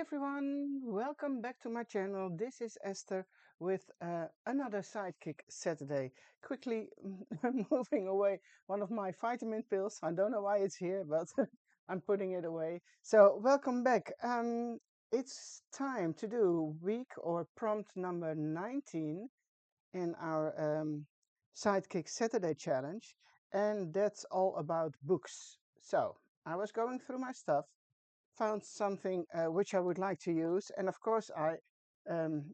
everyone, welcome back to my channel. This is Esther with another Sidekick Saturday. Quickly moving away one of my vitamin pills. I don't know why it's here, but I'm putting it away. So welcome back. It's time to do week or prompt number 19 in our Sidekick Saturday challenge, and that's all about books. So I was going through my stuff, found something which I would like to use, and of course I um,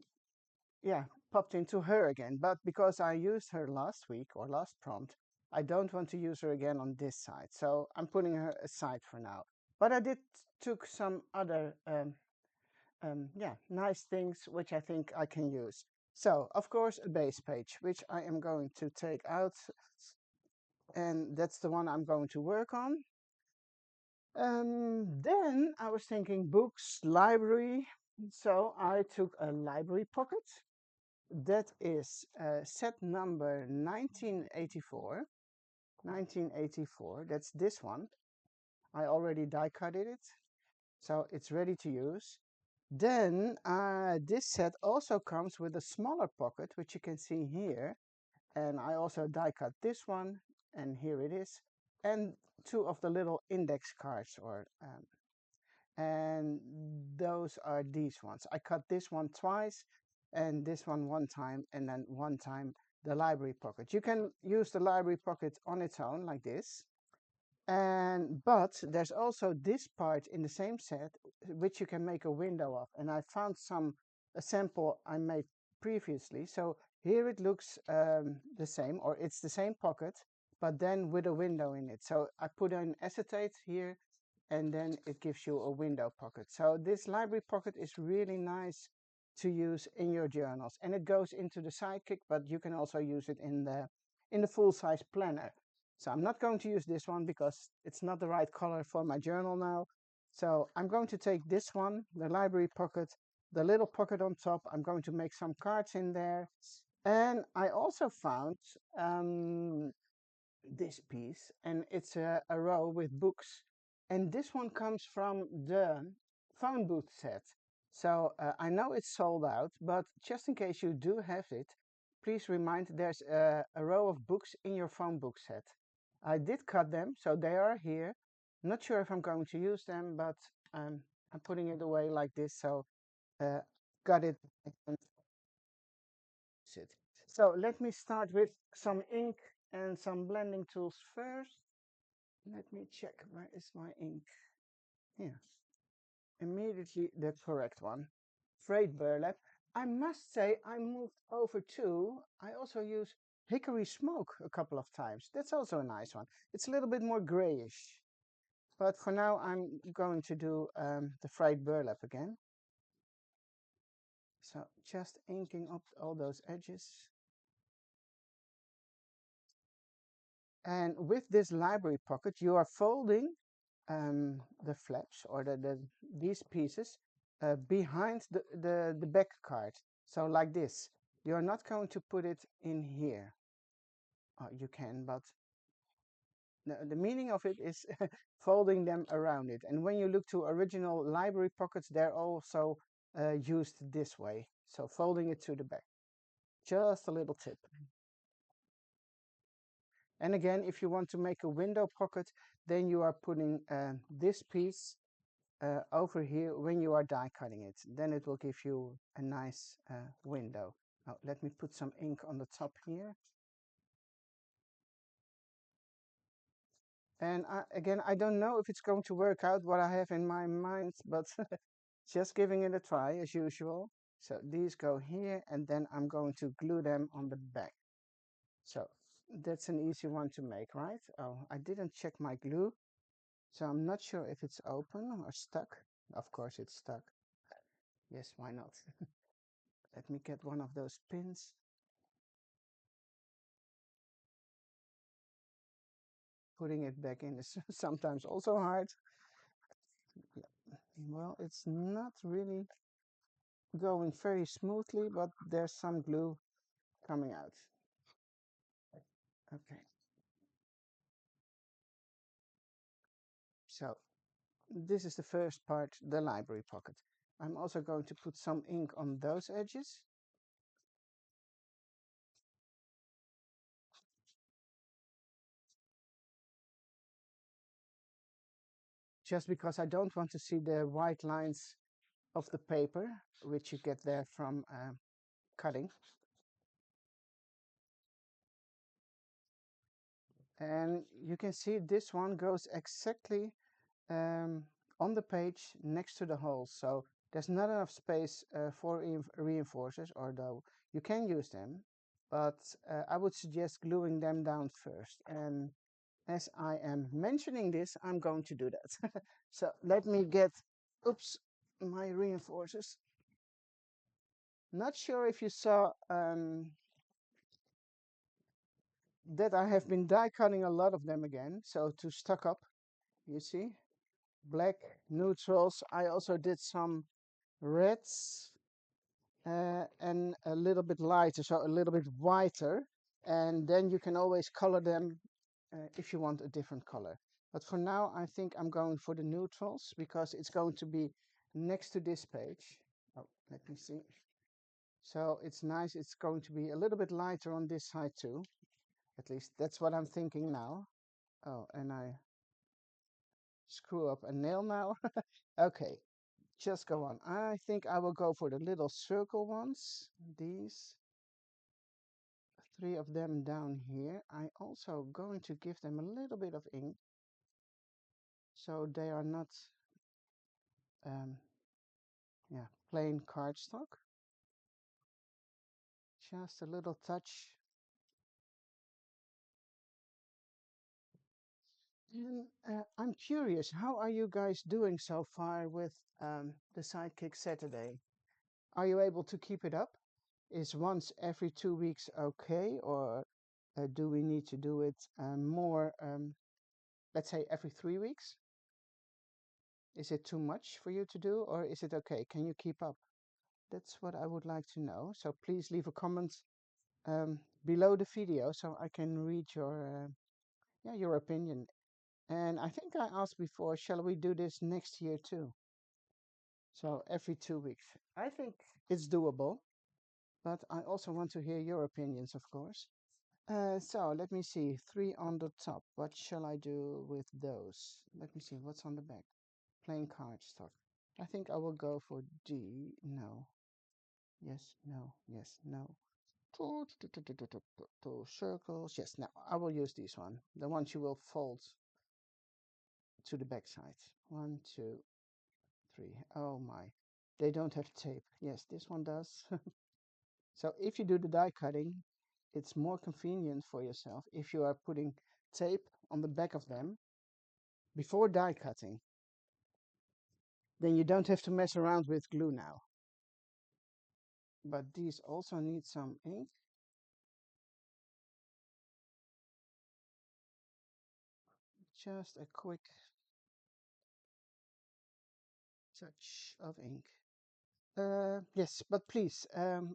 yeah, popped into her again, but because I used her last week or last prompt, I don't want to use her again on this side, so I'm putting her aside for now. But I did took some other yeah, nice things which I think I can use. So of course a base page, which I am going to take out, and that's the one I'm going to work on. Then I was thinking books, library. So I took a library pocket. That is set number 1984. 1984, that's this one. I already die cutted it, so it's ready to use. Then this set also comes with a smaller pocket, which you can see here. And I also die cut this one, and here it is. And two of the little index cards, and those are these ones. I cut this one twice and this one time, and then one time the library pocket. You can use the library pocket on its own like this. But there's also this part in the same set which you can make a window of, and I found a sample I made previously. So here it looks the same, or it's the same pocket, but then with a window in it. So I put an acetate here, and then it gives you a window pocket. So this library pocket is really nice to use in your journals, and it goes into the Sidekick, but you can also use it in the full-size planner. So I'm not going to use this one because it's not the right color for my journal now. So I'm going to take this one, the library pocket, the little pocket on top. I'm going to make some cards in there. And I also found this piece, and it's a row with books. And this one comes from the Phonebooth set. So I know it's sold out, but just in case you do have it, please remind there's a row of books in your Phonebooth set. I did cut them, so they are here. Not sure if I'm going to use them, but I'm putting it away like this, so uh, got it. So let me start with some ink and some blending tools first. Let me check, where is my ink? Here. Immediately the correct one. Frayed burlap. I must say I moved over to, I also use hickory smoke a couple of times. That's also a nice one. It's a little bit more grayish. But for now I'm going to do the frayed burlap again. So just inking up all those edges. And with this library pocket, you are folding the flaps, or these pieces behind the back card. So like this. You're not going to put it in here. You can, but the meaning of it is folding them around it. And when you look to original library pockets, they're also used this way. So folding it to the back. Just a little tip. And again, if you want to make a window pocket, then you are putting this piece over here when you are die cutting it. Then it will give you a nice window. Now let me put some ink on the top here. And again, I don't know if it's going to work out what I have in my mind, but just giving it a try as usual. So these go here, and then I'm going to glue them on the back. So that's an easy one to make, right? Oh, I didn't check my glue, so I'm not sure if it's open or stuck. Of course it's stuck. Yes, why not? Let me get one of those pins. Putting it back in is sometimes also hard. Well, it's not really going very smoothly, but there's some glue coming out. Okay. So this is the first part, the library pocket. I'm also going to put some ink on those edges. Just because I don't want to see the white lines of the paper, which you get there from cutting. And you can see this one goes exactly on the page next to the holes. So there's not enough space for reinforcers, although you can use them. But I would suggest gluing them down first. And as I am mentioning this, I'm going to do that. So let me get, oops, my reinforcers. Not sure if you saw that I have been die cutting a lot of them again. So to stock up, you see, black neutrals. I also did some reds and a little bit lighter, so a little bit whiter. And then you can always color them if you want a different color. But for now, I think I'm going for the neutrals because it's going to be next to this page. Oh, let me see. So it's nice. It's going to be a little bit lighter on this side too. At least that's what I'm thinking now. Oh, and I screw up a nail now. Okay, just go on. I think I will go for the little circle ones. These three of them down here. I also going to give them a little bit of ink so they are not um, yeah, plain cardstock. Just a little touch. And I'm curious, how are you guys doing so far with the Sidekick Saturday? Are you able to keep it up? Is once every 2 weeks okay, or do we need to do it more, let's say every 3 weeks? Is it too much for you to do, or is it okay? Can you keep up? That's what I would like to know. So please leave a comment below the video so I can read yeah, your opinion. And I think I asked before, shall we do this next year too? So every 2 weeks. I think it's doable, but I also want to hear your opinions, of course. So let me see, three on the top. What shall I do with those? Let me see, what's on the back? Plain cardstock. I think I will go for D. No. Yes, no, yes, no. Two circles. Yes, now I will use this one. The ones you will fold to the back side. One, two, three. Oh my. They don't have tape. Yes, this one does. So if you do the die cutting, it's more convenient for yourself if you are putting tape on the back of them before die cutting. Then you don't have to mess around with glue now. But these also need some ink. Just a quick touch of ink. Yes, but please,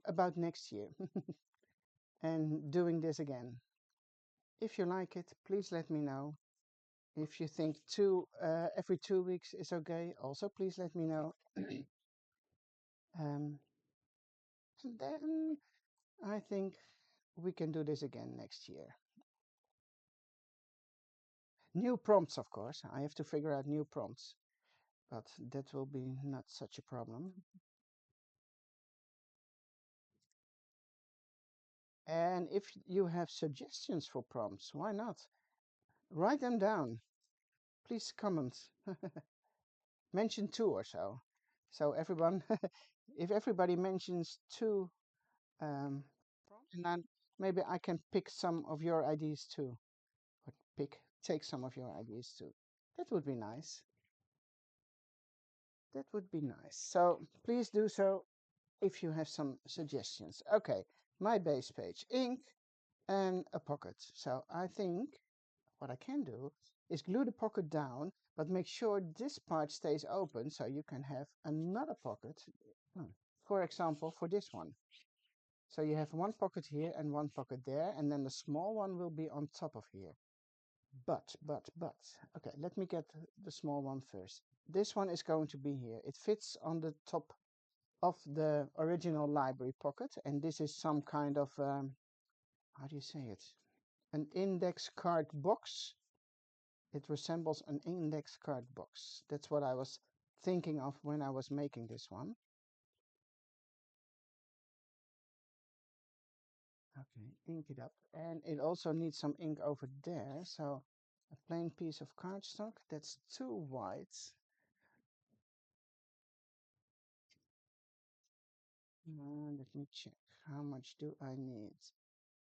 about next year and doing this again. If you like it, please let me know. If you think every 2 weeks is okay, also please let me know. And then I think we can do this again next year. New prompts, of course. I have to figure out new prompts, but that will be not such a problem. And if you have suggestions for prompts, why not? Write them down. Please comment. Mention two or so. So everyone, if everybody mentions two prompts, and then maybe I can pick some of your ideas too. Or take some of your ideas too. That would be nice. That would be nice. So please do so if you have some suggestions. Okay, my base page, ink and a pocket. So I think what I can do is glue the pocket down, but make sure this part stays open so you can have another pocket. For example, for this one. So you have one pocket here and one pocket there, and then the small one will be on top of here. But, okay, let me get the small one first. This one is going to be here. It fits on the top of the original library pocket, and this is some kind of, how do you say it? An index card box. It resembles an index card box. That's what I was thinking of when I was making this one. Okay, ink it up. And it also needs some ink over there, so a plain piece of cardstock that's too white. Let me check. How much do I need?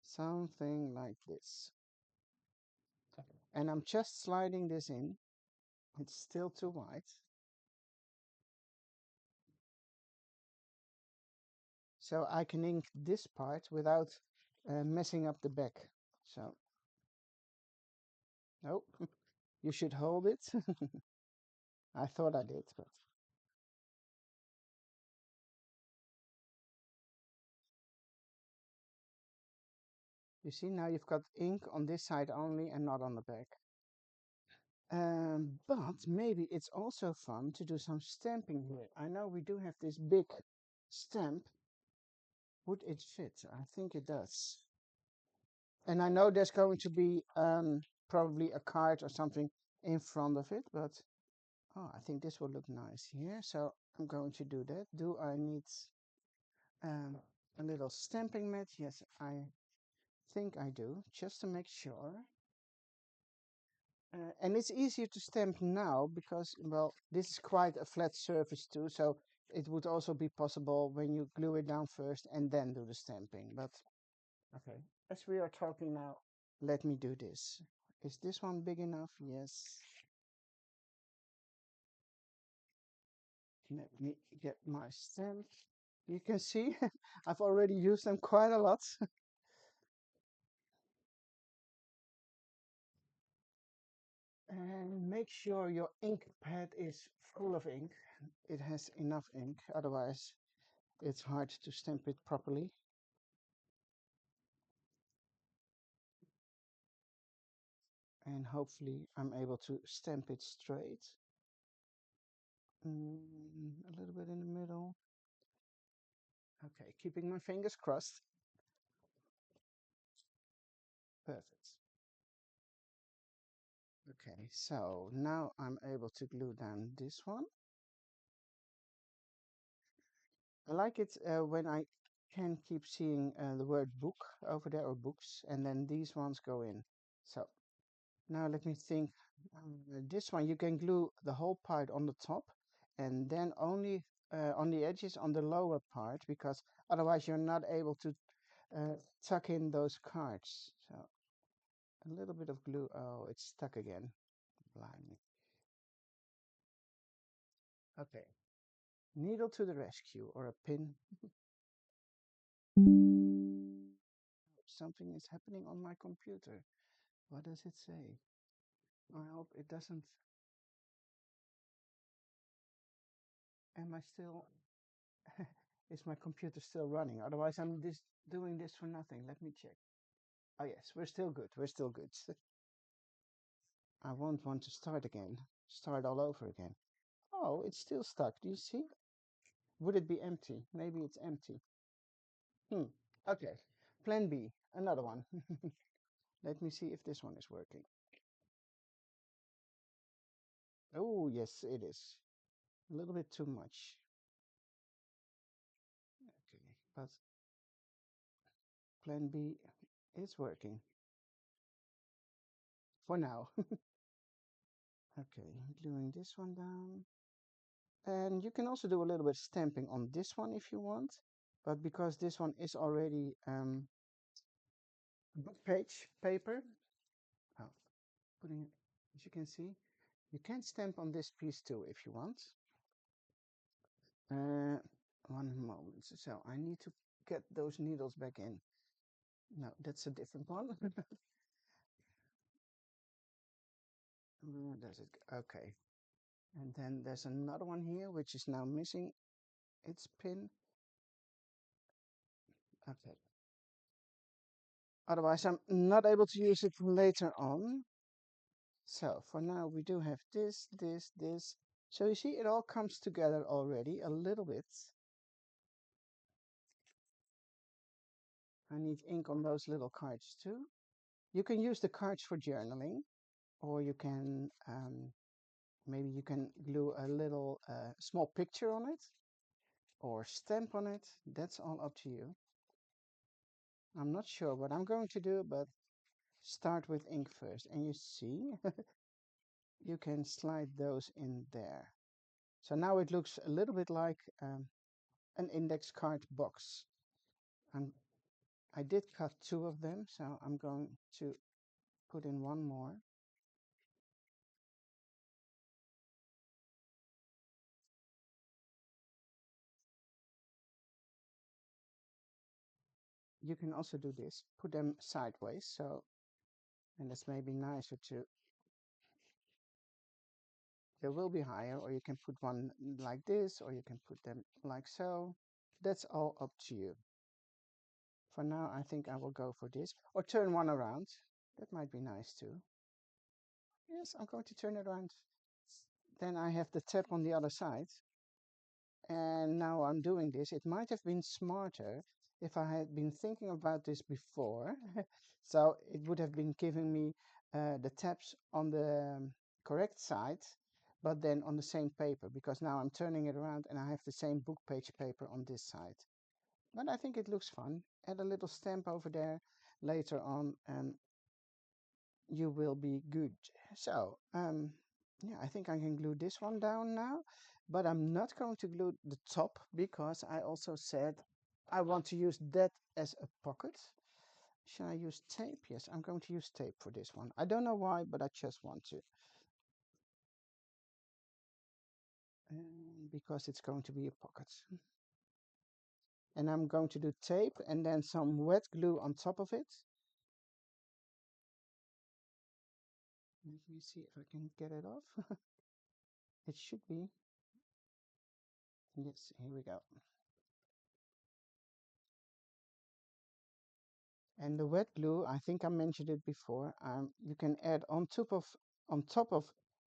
Something like this. And I'm just sliding this in. It's still too white. So I can ink this part without messing up the back. So, no, you should hold it. I thought I did, but you see now you've got ink on this side only and not on the back. But maybe it's also fun to do some stamping here. I know we do have this big stamp. Would it fit? I think it does. And I know there's going to be probably a card or something in front of it, but oh, I think this will look nice here. So I'm going to do that. Do I need um, a little stamping mat? Yes, I think I do, just to make sure. And it's easier to stamp now because, well, this is quite a flat surface too, so it would also be possible when you glue it down first and then do the stamping. But okay, as we are talking now, let me do this. Is this one big enough? Yes. Let me get my stamp. You can see I've already used them quite a lot. And make sure your ink pad is full of ink. It has enough ink, otherwise it's hard to stamp it properly. And hopefully I'm able to stamp it straight. A little bit in the middle. Okay, keeping my fingers crossed. Perfect. Okay, so now I'm able to glue down this one. I like it when I can keep seeing the word book over there, or books, and then these ones go in. So now let me think. This one you can glue the whole part on the top and then only on the edges on the lower part, because otherwise you're not able to tuck in those cards. So a little bit of glue. Oh, it's stuck again. Blimey. Okay. Needle to the rescue, or a pin. Something is happening on my computer. What does it say? I hope it doesn't. Am I still? Is my computer still running? Otherwise, I'm doing this for nothing. Let me check. Oh yes, we're still good. We're still good. I won't want to start again. Start all over again. Oh, it's still stuck. Do you see? Would it be empty? Maybe it's empty. Okay. Plan B. Another one. Let me see if this one is working. Oh, yes, it is. A little bit too much. Okay, but plan B is working. For now. Okay, gluing this one down. And you can also do a little bit stamping on this one if you want. But because this one is already book page paper, oh, putting it, as you can see, you can stamp on this piece too if you want. One moment. So I need to get those needles back in. No, that's a different one. Does it? Okay. And then there's another one here, which is now missing its pin. Okay. Otherwise, I'm not able to use it later on. So for now we do have this, this, this. So you see it all comes together already a little bit. I need ink on those little cards too. You can use the cards for journaling, or you can maybe you can glue a little small picture on it or stamp on it. That's all up to you. I'm not sure what I'm going to do, but start with ink first. And you see, you can slide those in there. So now it looks a little bit like an index card box. I did cut two of them, so I'm going to put in one more. You can also do this, put them sideways, so, and that's maybe nicer to, they will be higher, or you can put one like this, or you can put them like so. That's all up to you. For now, I think I will go for this, or turn one around. That might be nice too. Yes, I'm going to turn it around. Then I have the tab on the other side. And now I'm doing this. It might have been smarter if I had been thinking about this before. So it would have been giving me the tabs on the correct side, but then on the same paper, because now I'm turning it around and I have the same book page paper on this side. But I think it looks fun. Add a little stamp over there later on and you will be good. So, yeah, I think I can glue this one down now, but I'm not going to glue the top because I also said I want to use that as a pocket. Shall I use tape? Yes, I'm going to use tape for this one. I don't know why, but I just want to. Because it's going to be a pocket. And I'm going to do tape and then some wet glue on top of it. Let me see if I can get it off. It should be. Yes, here we go. And the wet glue, I think I mentioned it before, you can add on top of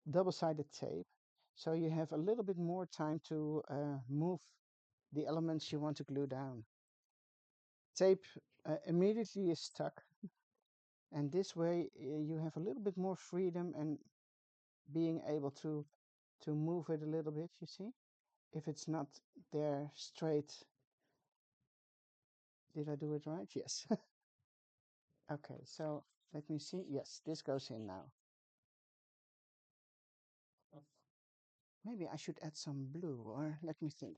double-sided tape, so you have a little bit more time to move the elements you want to glue down. Tape immediately is stuck, and this way you have a little bit more freedom and being able to move it a little bit, you see? If it's not there straight. Did I do it right? Yes. Okay, so let me see. Yes, this goes in now. Maybe I should add some blue, or let me think.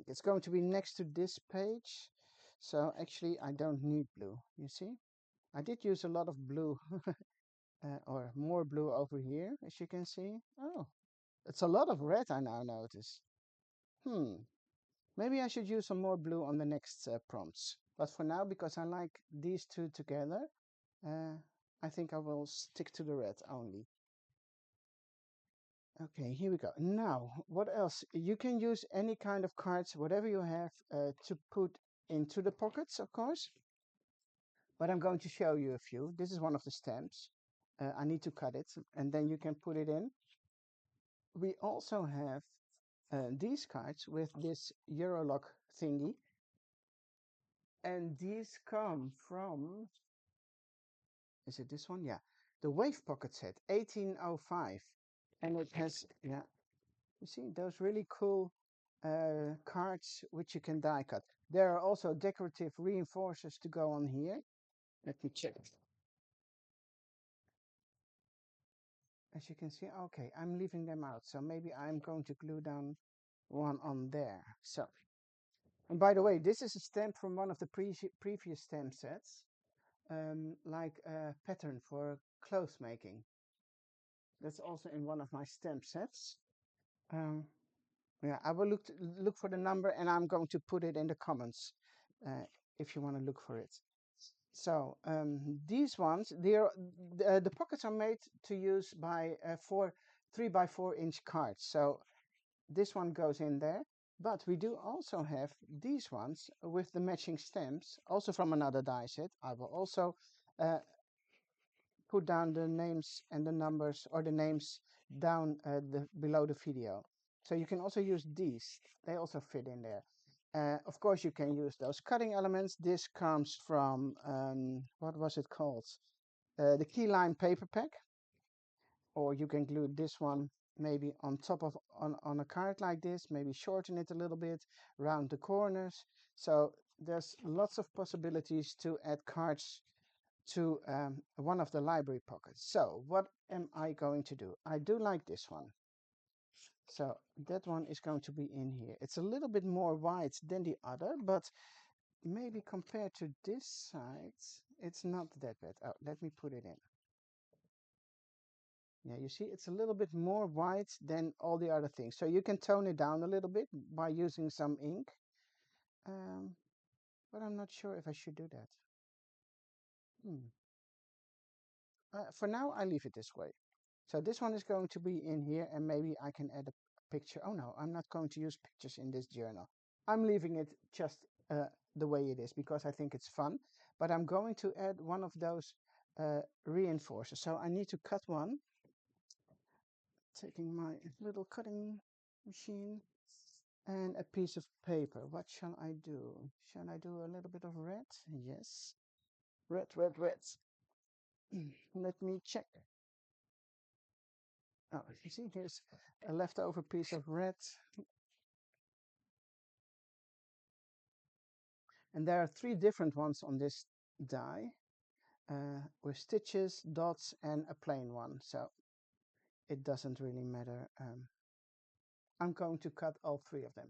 It's going to be next to this page. So actually I don't need blue, you see? I did use a lot of blue, or more blue over here, as you can see. Oh, it's a lot of red I now notice. Maybe I should use some more blue on the next prompts. But for now, because I like these two together, I think I will stick to the red only. Okay, here we go. Now, what else? You can use any kind of cards, whatever you have, to put into the pockets, of course. But I'm going to show you a few. This is one of the stamps. I need to cut it, and then you can put it in. We also have these cards with this Eurolock thingy. And these come from, is it this one? Yeah, the Wave Pocket set, 1805. And it has, yeah, you see those really cool cards which you can die cut. There are also decorative reinforcers to go on here. Let me check. As you can see, okay, I'm leaving them out. So maybe I'm going to glue down one on there. So, and by the way, this is a stamp from one of the previous stamp sets, like a pattern for clothes making. That's also in one of my stamp sets. Yeah, I will look for the number, and I'm going to put it in the comments if you want to look for it. So these ones, the pockets are made to use by 3x4 inch cards. So this one goes in there, but we do also have these ones with the matching stamps, also from another die set. I will also put down the names and the numbers or the names down below the video. So you can also use these. They also fit in there. Of course, you can use those cutting elements. This comes from, what was it called? The keyline paper pack. Or you can glue this one maybe on top of on a card like this, maybe shorten it a little bit, round the corners. So there's lots of possibilities to add cards to one of the library pockets. So what am I going to do? I do like this one. So that one is going to be in here. It's a little bit more wide than the other, but maybe compared to this side, it's not that bad. Oh, let me put it in. Yeah, you see, it's a little bit more white than all the other things. So you can tone it down a little bit by using some ink. But I'm not sure if I should do that. For now, I leave it this way. So this one is going to be in here, and maybe I can add a picture. Oh no, I'm not going to use pictures in this journal. I'm leaving it just the way it is because I think it's fun. But I'm going to add one of those reinforcers. So I need to cut one. Taking my little cutting machine and a piece of paper. What shall I do? Shall I do a little bit of red? Yes. Red, red, red. Let me check. Oh, you see, here's a leftover piece of red. And there are 3 different ones on this die with stitches, dots, and a plain one. So it doesn't really matter. I'm going to cut all 3 of them.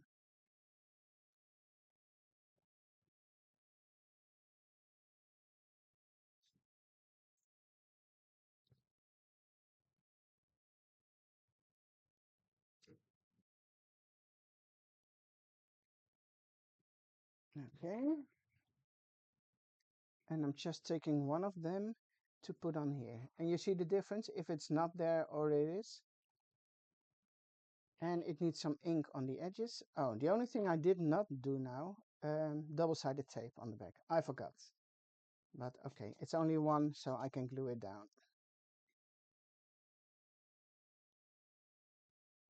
Okay. And I'm just taking one of them to put on here. And you see the difference if it's not there or it is. And it needs some ink on the edges. Oh, the only thing I did not do now, double-sided tape on the back. I forgot. But okay, it's only one, so I can glue it down.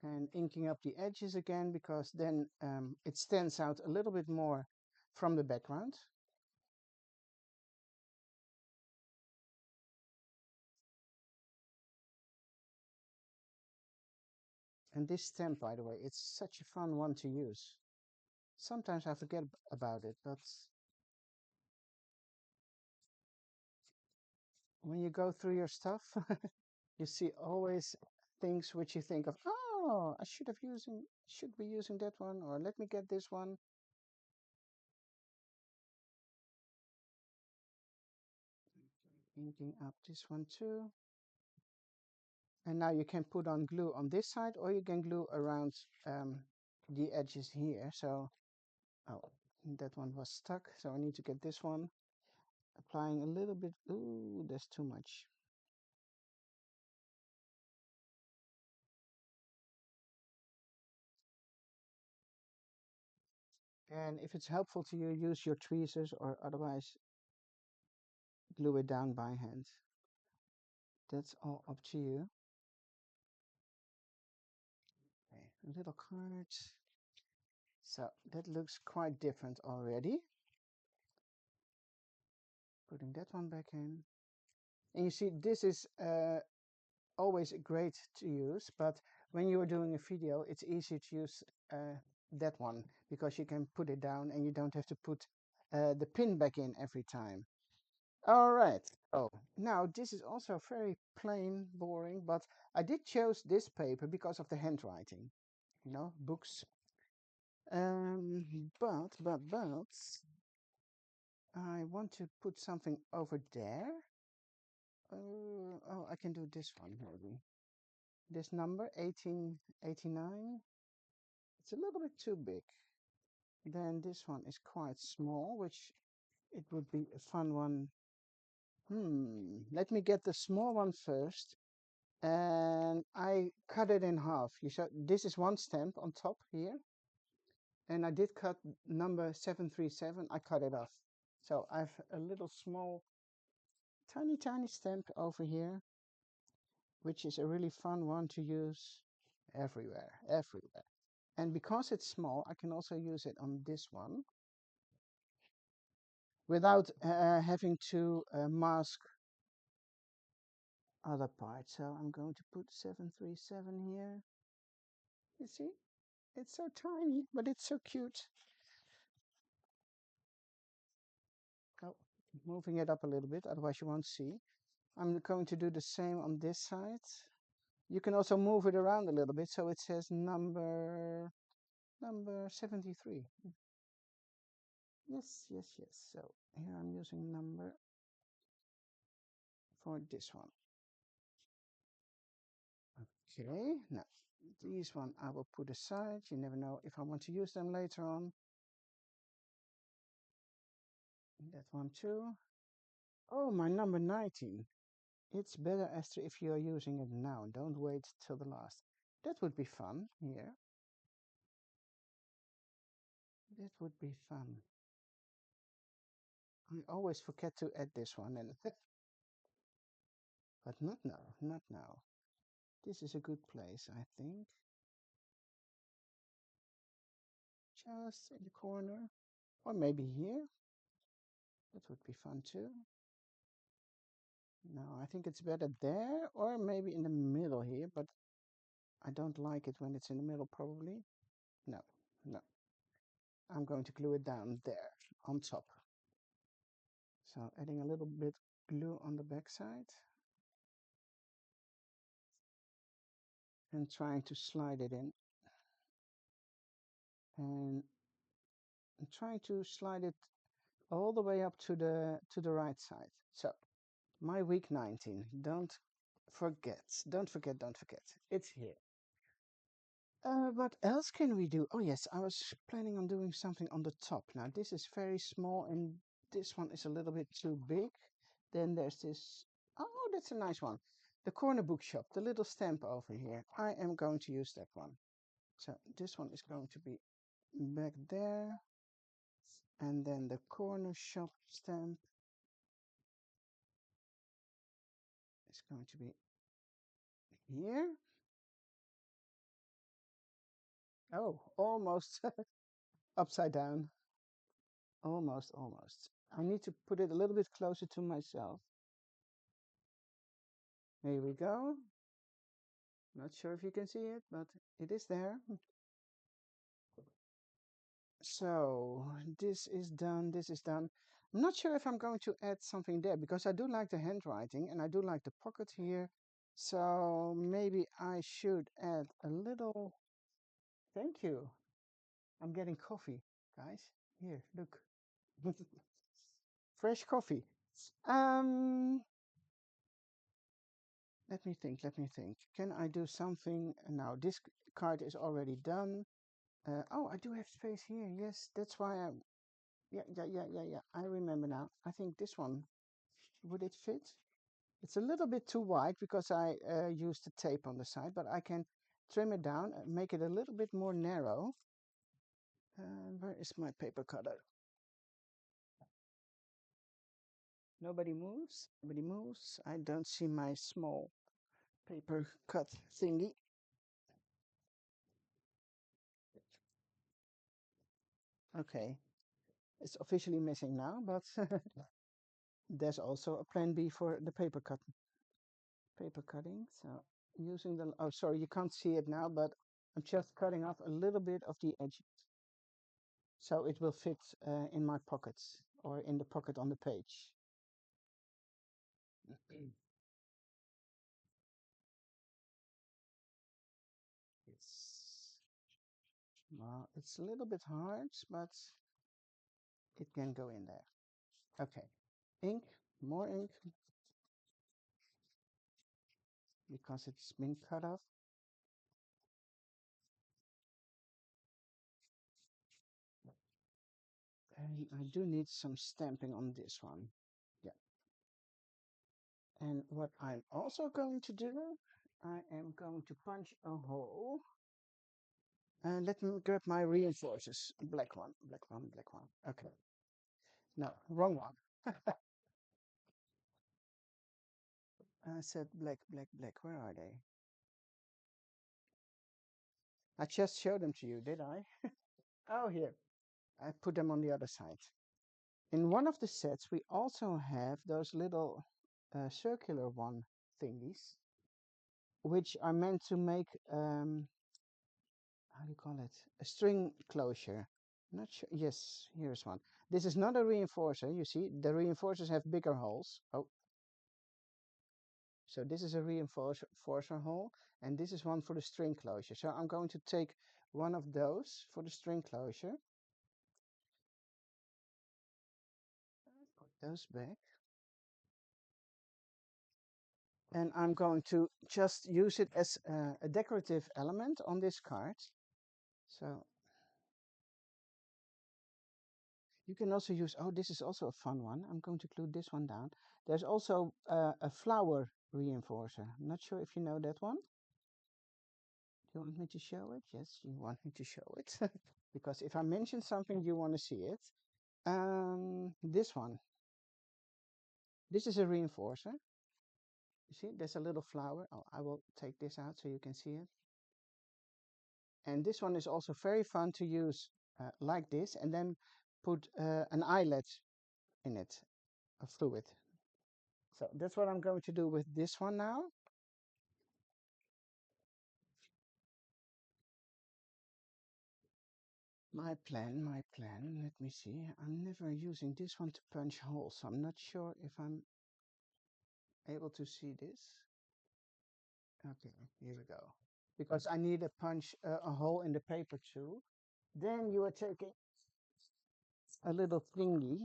And inking up the edges again, because then it stands out a little bit more from the background. And this stamp, by the way, it's such a fun one to use. Sometimes I forget about it, but when you go through your stuff, you see always things which you think of, oh, I should be using that one, or let me get this one. Inking up this one too. And now you can put on glue on this side, or you can glue around the edges here. So, oh, that one was stuck, so I need to get this one. Applying a little bit. Ooh, there's too much. And if it's helpful to you, use your tweezers, or otherwise glue it down by hand. That's all up to you. Okay, little cards. So that looks quite different already. Putting that one back in. And you see, this is always great to use, but when you are doing a video, it's easier to use that one because you can put it down and you don't have to put the pin back in every time. All right. Oh, now this is also very plain, boring, but I did choose this paper because of the handwriting, books. But I want to put something over there. Oh, I can do this one maybe. This number, 1889. It's a little bit too big. Then this one is quite small, which it would be a fun one. Let me get the small one first. And I cut it in half. You saw this is one stamp on top here. And I did cut number 737. I cut it off. So I have a little small tiny, tiny stamp over here, which is a really fun one to use everywhere, everywhere. And because it's small, I can also use it on this one without having to mask other parts. So I'm going to put 737 here. You see, it's so tiny, but it's so cute. Oh, moving it up a little bit, otherwise you won't see. I'm going to do the same on this side. You can also move it around a little bit so it says number 73. Yes, yes, yes. So here I'm using number for this one. Okay, now these one I will put aside. You never know if I want to use them later on. That one too. Oh, my number 19. It's better, Esther, if you are using it now. Don't wait till the last. That would be fun here. That would be fun. I always forget to add this one, and but not now, not now. This is a good place, I think. Just in the corner, or maybe here. That would be fun too. No, I think it's better there, or maybe in the middle here, but I don't like it when it's in the middle, probably. No, no. I'm going to glue it down there, on top. So adding a little bit glue on the back side. And trying to slide it in. And trying to slide it all the way up to the right side. So my week 19. Forget. Don't forget, don't forget. It's here. What else can we do? Oh yes, I was planning on doing something on the top. Now this is very small and this one is a little bit too big. Then there's this, oh, that's a nice one. The corner bookshop, the little stamp over here. I am going to use that one. So this one is going to be back there. And then the corner shop stamp is going to be here. Oh, almost upside down. Almost, almost. I need to put it a little bit closer to myself. Here we go. Not sure if you can see it, but it is there. So this is done, this is done. I'm not sure if I'm going to add something there because I do like the handwriting and I do like the pocket here. So maybe I should add a little. Thank you. I'm getting coffee, guys. Here, look. Fresh coffee. Um, let me think, let me think. Can I do something now? This card is already done. Oh, I do have space here. Yes, that's why I, yeah. I remember now. I think this one, would it fit? It's a little bit too wide because I used the tape on the side, but I can trim it down and make it a little bit more narrow. Where is my paper cutter? Nobody moves. Nobody moves. I don't see my small paper cut thingy. Okay, it's officially missing now, but there's also a plan B for the paper cutting. So using the, oh, sorry, you can't see it now, but I'm just cutting off a little bit of the edge so it will fit in my pockets or in the pocket on the page. It's, well, it's a little bit hard, but it can go in there. Okay, ink, more ink, because it's been cut off. And I do need some stamping on this one. Yeah. And what I'm also going to do, I am going to punch a hole. And let me grab my reinforcers. Black one, black one, black one. Okay. No, wrong one. I said black, black, black. Where are they? I just showed them to you, did I? Oh, here. I put them on the other side. In one of the sets, we also have those little circular one thingies, which are meant to make, how do you call it? A string closure. Not sure. Yes, here's one. This is not a reinforcer. You see, the reinforcers have bigger holes. Oh, so this is a reinforcer hole, and this is one for the string closure. So I'm going to take one of those for the string closure. Put those back. And I'm going to just use it as a decorative element on this card. So you can also use, oh, this is also a fun one. I'm going to glue this one down. There's also a flower reinforcer. I'm not sure if you know that one. Do you want me to show it? Yes, you want me to show it. Because if I mention something, you want to see it. This one. This is a reinforcer. You see, there's a little flower. Oh, I will take this out so you can see it. And this one is also very fun to use like this, and then put an eyelet in it, a fluid. So that's what I'm going to do with this one now. My plan, let me see. I'm never using this one to punch holes, so I'm not sure if I'm able to see this. Okay, here we go. Because I need a punch, a hole in the paper too. Then you are taking a little thingy,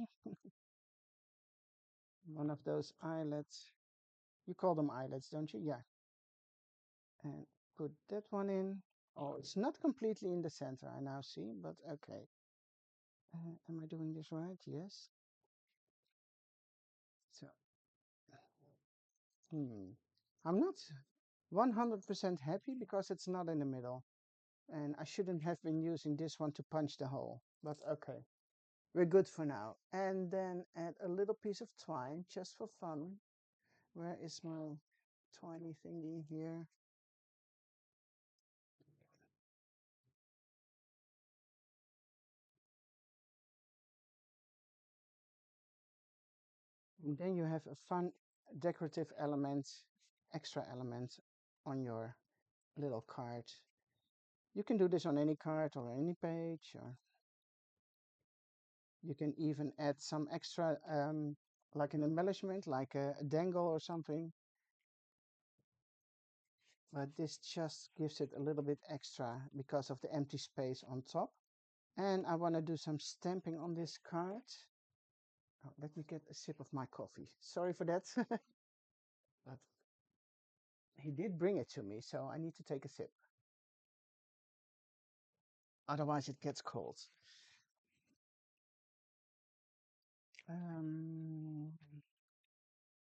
one of those eyelets. You call them eyelets, don't you? Yeah. And put that one in. Oh, it's not completely in the center, I now see, but okay. Am I doing this right? Yes. So, I'm not 100% happy because it's not in the middle. And I shouldn't have been using this one to punch the hole, but okay. We're good for now. And then add a little piece of twine just for fun. Where is my twiny thingy here? And then you have a fun decorative element, extra element on your little card. You can do this on any card or any page, or you can even add some extra, like an embellishment, like a dangle or something. But this just gives it a little bit extra because of the empty space on top. And I want to do some stamping on this card. Oh, let me get a sip of my coffee. Sorry for that. But he did bring it to me, so I need to take a sip. Otherwise it gets cold. Um,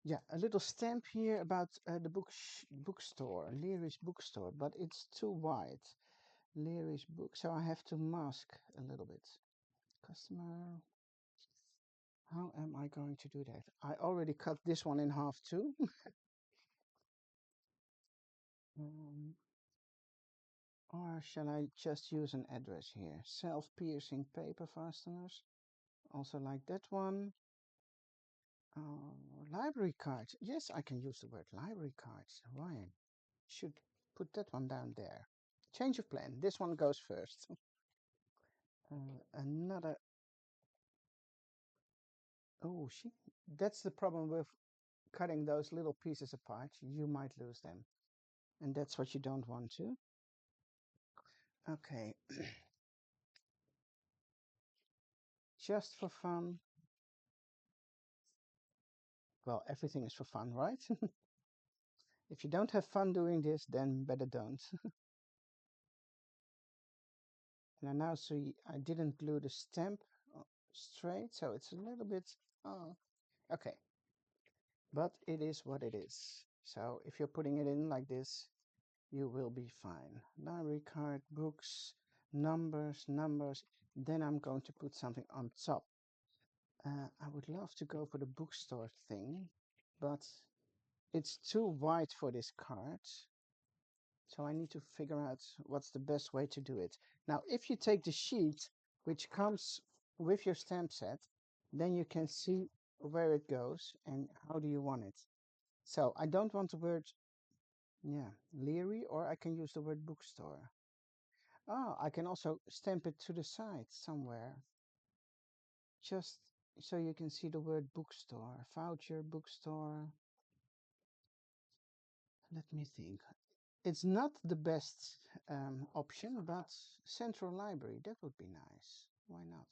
yeah, a little stamp here about the bookstore, Leary's bookstore, but it's too wide. Leary's book, so I have to mask a little bit. Customer, how am I going to do that? I already cut this one in half too. um, or shall I just use an address here? Self-piercing paper fasteners, also like that one. Library cards. Yes, I can use the word library cards. Why? Should put that one down there. Change of plan. This one goes first. Another. Oh, she. That's the problem with cutting those little pieces apart. You might lose them, and that's what you don't want to. Okay. Just for fun. Well, everything is for fun, right? If you don't have fun doing this, then better don't. And I now see I didn't glue the stamp straight, so it's a little bit. Oh, okay. But it is what it is. So if you're putting it in like this, you will be fine. Library card, books, numbers, numbers. Then I'm going to put something on top. I would love to go for the bookstore thing, but it's too wide for this card. So I need to figure out what's the best way to do it. Now, if you take the sheet, which comes with your stamp set, then you can see where it goes and how do you want it. So I don't want the word, yeah, leery, or I can use the word bookstore. Oh, I can also stamp it to the side somewhere, just so you can see the word bookstore, voucher, bookstore. Let me think. It's not the best option, but central library, that would be nice. Why not?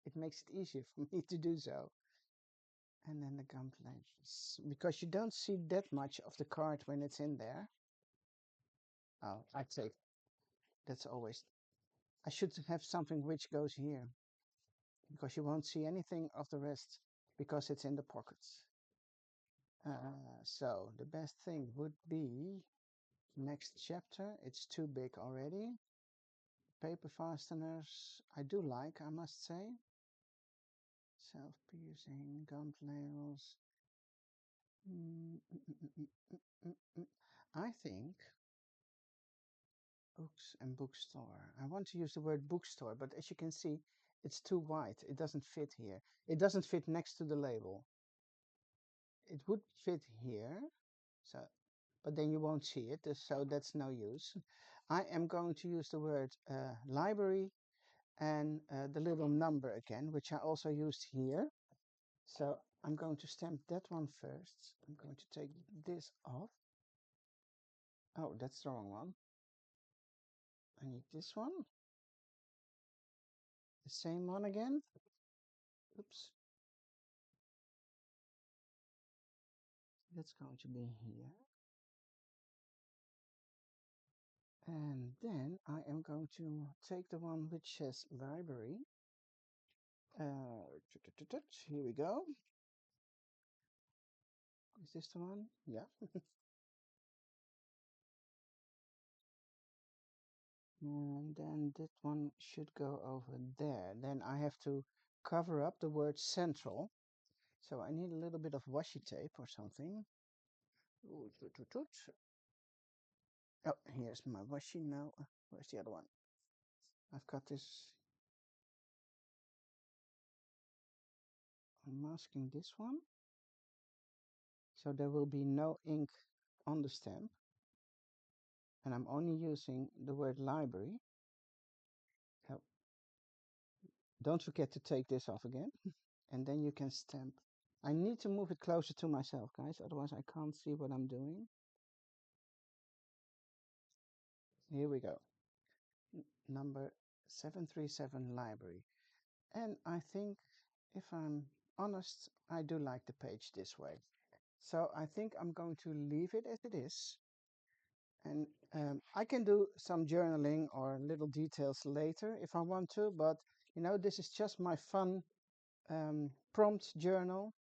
It makes it easier for me to do so. And then the gum plans, because you don't see that much of the card when it's in there. Oh, I'd say that's always, I should have something which goes here, because you won't see anything of the rest because it's in the pockets. So the best thing would be next chapter. It's too big already. Paper fasteners, I do like, I must say. Self-piercing, gum nails. Mm, mm, mm, mm, mm, mm, mm. I think books and bookstore. I want to use the word bookstore, but as you can see, it's too wide. It doesn't fit here. It doesn't fit next to the label. It would fit here, so, but then you won't see it, so that's no use. I am going to use the word library and the little number again, which I also used here. So I'm going to stamp that one first. I'm going to take this off. Oh, that's the wrong one. I need this one. The same one again. Oops. That's going to be here. And then I am going to take the one which says library. Here we go. Is this the one? Yeah. And then that one should go over there. Then I have to cover up the word central. So I need a little bit of washi tape or something. Ooh, oh, here's my washi now. Where's the other one? I've got this. I'm masking this one. So there will be no ink on the stamp. And I'm only using the word library. So don't forget to take this off again. And then you can stamp. I need to move it closer to myself, guys. Otherwise I can't see what I'm doing. Here we go. Number 737 library. And I think, if I'm honest, I do like the page this way. So I think I'm going to leave it as it is. And I can do some journaling or little details later if I want to, but you know, this is just my fun prompt journal,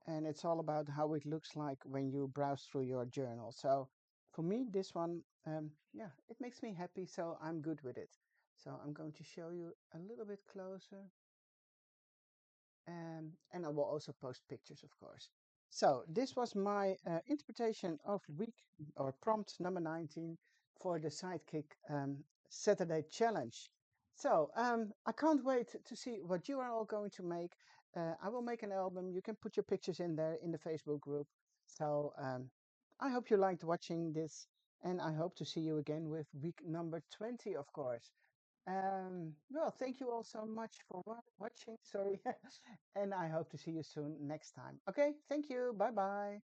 and it's all about how it looks like when you browse through your journal. So for me, this one, yeah, it makes me happy, so I'm good with it. So I'm going to show you a little bit closer. And I will also post pictures, of course. So this was my interpretation of week or prompt number 19 for the Sidekick Saturday challenge. So I can't wait to see what you are all going to make. I will make an album. You can put your pictures in there in the Facebook group. So I hope you liked watching this, and I hope to see you again with week number 20, of course. Well, thank you all so much for watching. Sorry. And I hope to see you soon next time. Okay, thank you. Bye bye.